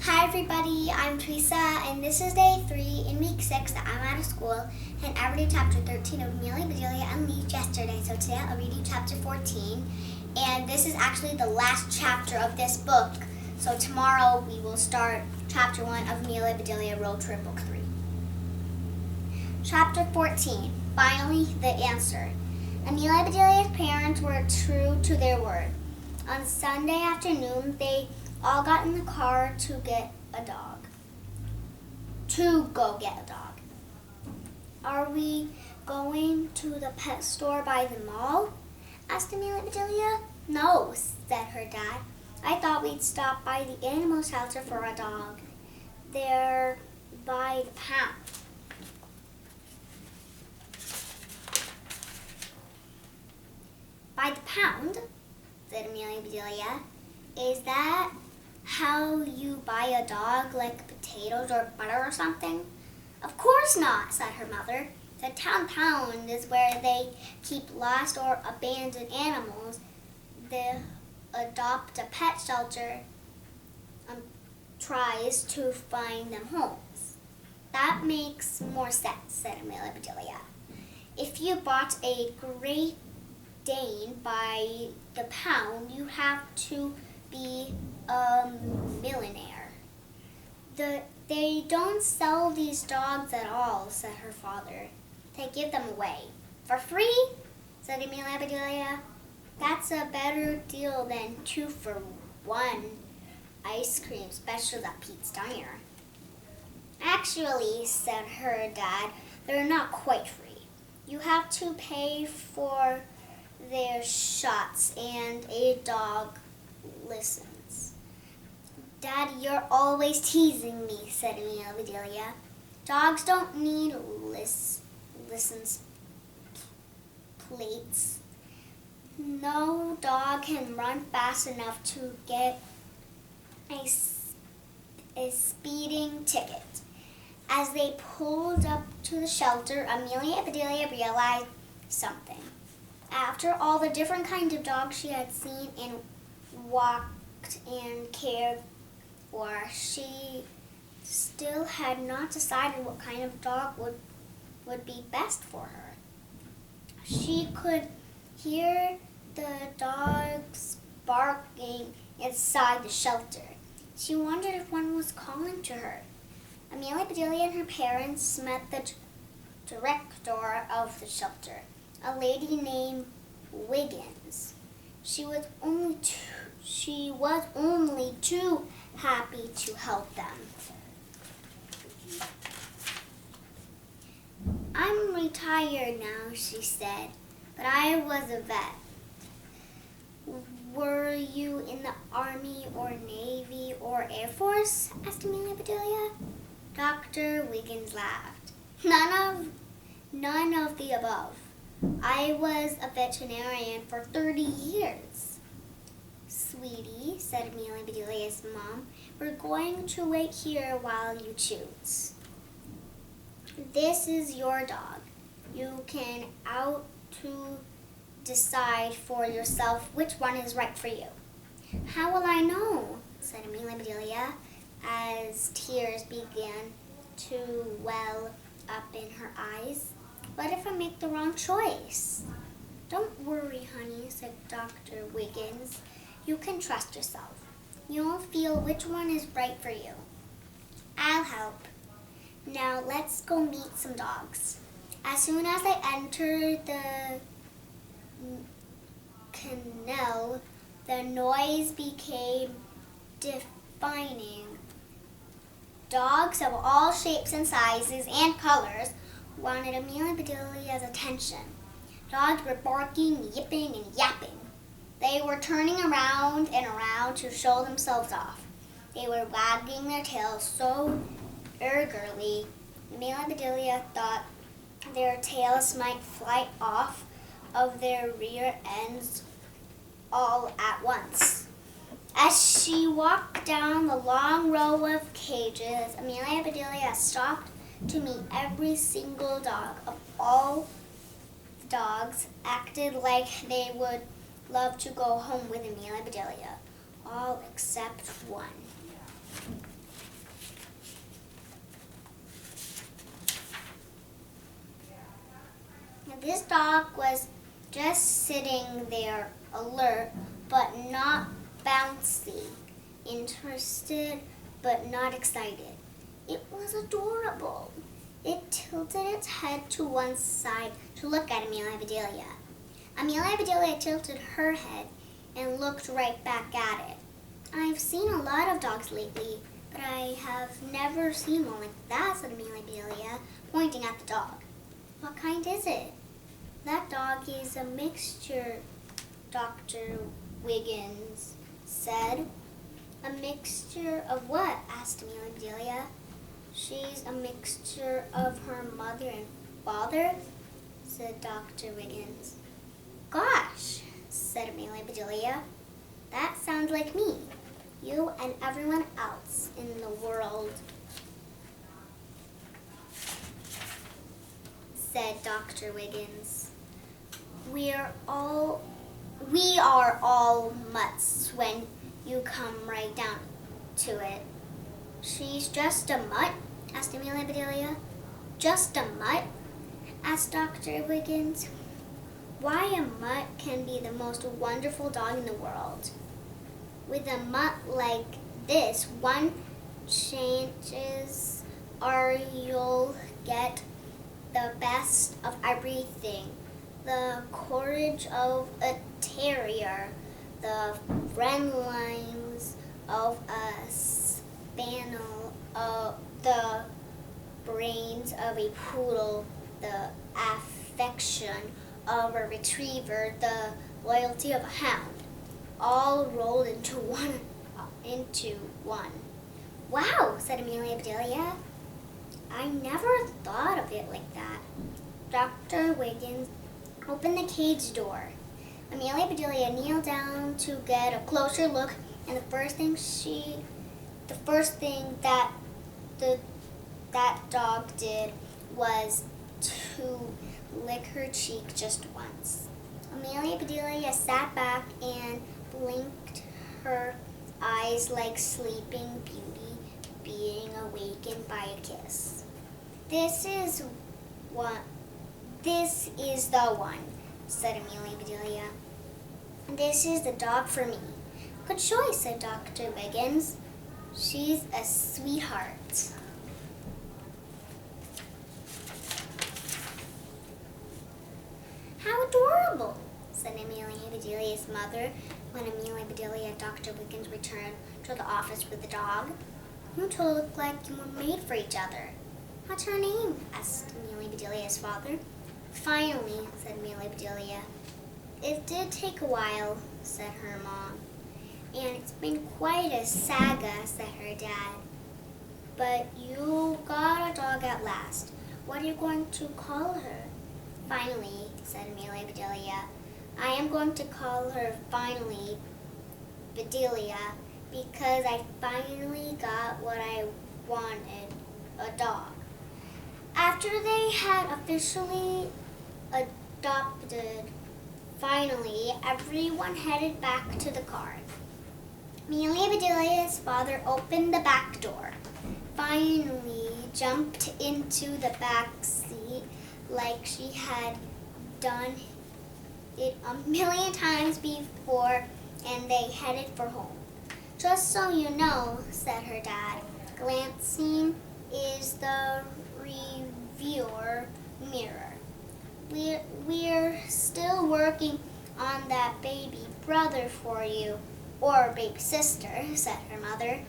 Hi everybody, I'm Teresa, and this is day 3 in week 6 that I'm out of school, and I read chapter 13 of Amelia, Bedelia, and Leaf yesterday, so today I'll read you chapter 14, and this is actually the last chapter of this book, so tomorrow we will start chapter 1 of Amelia, Bedelia, Road Trip, Book 3. Chapter 14, Finally the Answer. Amelia and Bedelia's parents were true to their word. On Sunday afternoon, they all got in the car to go get a dog. Are we going to the pet store by the mall? Asked Amelia Bedelia. No, said her dad. I thought we'd stop by the animal shelter for a dog. They're by the pound. By the pound, said Amelia Bedelia. Is that how you buy a dog, like potatoes or butter or something? Of course not, said her mother. The town pound is where they keep lost or abandoned animals. The adopt a pet shelter tries to find them homes. That makes more sense, said Amelia Bedelia. If you bought a Great Dane by the pound, you have to be a millionaire. They don't sell these dogs at all, said her father. They give them away. For free? Said Amelia Bedelia. That's a better deal than 2-for-1 ice cream special at Pete's Diner. Actually, said her dad, they're not quite free. You have to pay for their shots and a dog listens. Dad, you're always teasing me, said Amelia Bedelia. Dogs don't need listens plates. No dog can run fast enough to get a speeding ticket. As they pulled up to the shelter, Amelia Bedelia realized something. After all the different kinds of dogs she had seen and walked and cared for, she still had not decided what kind of dog would be best for her. She could hear the dogs barking inside the shelter. She wondered if one was calling to her. Amelia Bedelia and her parents met the director of the shelter, a lady named Wiggins. She was only too happy to help them. I'm retired now, she said, but I was a vet. Were you in the Army or Navy or Air Force? Asked Amelia Bedelia. Dr. Wiggins laughed. None of the above. I was a veterinarian for 30 years. Sweetie, said Amelia Bedelia's mom, we're going to wait here while you choose. This is your dog. You can out to decide for yourself which one is right for you. How will I know? Said Amelia Bedelia as tears began to well up in her eyes. What if I make the wrong choice? Don't worry, honey, said Dr. Wiggins. You can trust yourself. You'll feel which one is right for you. I'll help. Now let's go meet some dogs. As soon as they entered the kennel, the noise became deafening. Dogs of all shapes and sizes and colors wanted Amelia Bedelia's attention. Dogs were barking, yipping, and yapping. They were turning around and around to show themselves off. They were wagging their tails so eagerly, Amelia Bedelia thought their tails might fly off of their rear ends all at once. As she walked down the long row of cages, Amelia Bedelia stopped to meet every single dog. Of all the dogs acted like they would love to go home with Amelia Bedelia, all except one. This dog was just sitting there, alert but not bouncy, interested but not excited. It was adorable. It tilted its head to one side to look at Amelia Bedelia. Amelia Bedelia tilted her head and looked right back at it. I've seen a lot of dogs lately, but I have never seen one like that, said Amelia Bedelia, pointing at the dog. What kind is it? That dog is a mixture, Dr. Wiggins said. A mixture of what? Asked Amelia Bedelia. She's a mixture of her mother and father, said Dr. Wiggins. Gosh, said Amelia Bedelia. That sounds like me. You and everyone else in the world, said Dr. Wiggins. We are all mutts when you come right down to it. She's just a mutt? Asked Amelia Bedelia. Just a mutt? Asked Dr. Wiggins. Why, a mutt can be the most wonderful dog in the world. With a mutt like this, one chances are you'll get the best of everything. The courage of a terrier, the friend lines of a spaniel, the brains of a poodle, the affection of a retriever, the loyalty of a hound, all rolled into one. Wow, said Amelia Bedelia. I never thought of it like that. Dr. Wiggins opened the cage door. Amelia Bedelia kneeled down to get a closer look, and the first thing that dog did was to lick her cheek just once. Amelia Bedelia sat back and blinked her eyes like Sleeping Beauty being awakened by a kiss. This is the one, said Amelia Bedelia. This is the dog for me. Good choice, said Dr. Wiggins. She's a sweetheart. How adorable, said Amelia Bedelia's mother when Amelia Bedelia and Dr. Wiggins returned to the office with the dog. You two look like you were made for each other. What's her name? Asked Amelia Bedelia's father. Finally, said Amelia Bedelia. It did take a while, said her mom. And it's been quite a saga, said her dad. But you got a dog at last. What are you going to call her? Finally, said Amelia Bedelia. I am going to call her finally Bedelia because I finally got what I wanted, a dog. After they had officially adopted, finally everyone headed back to the car. Amelia Bedelia's father opened the back door, finally jumped into the back seat like she had done it a million times before, and they headed for home. Just so you know, said her dad, glancing is the reviewer mirror. We're still working on that baby brother for you, or baby sister, said her mother.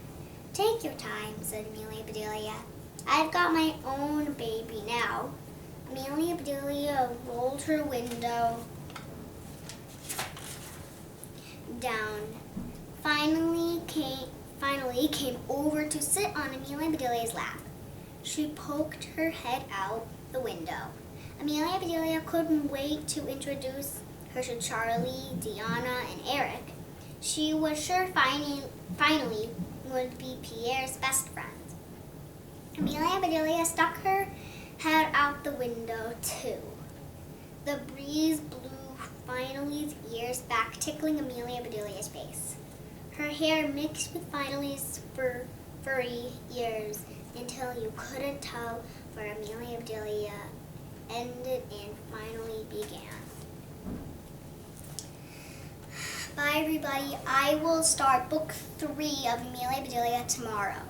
Take your time, said Amelia Bedelia. I've got my own baby now. Amelia Bedelia rolled her window down. Finally came over to sit on Amelia Bedelia's lap. She poked her head out the window. Amelia Bedelia couldn't wait to introduce her to Charlie, Deanna, and Eric. She was sure finally would be Pierre's best friend. Amelia Bedelia stuck her head out the window too. The breeze blew Finally's ears back, tickling Amelia Bedelia's face. Her hair mixed with Finally's furry ears until you couldn't tell where Amelia Bedelia ended and finally began. Bye everybody. I will start book 3 of Amelia Bedelia tomorrow.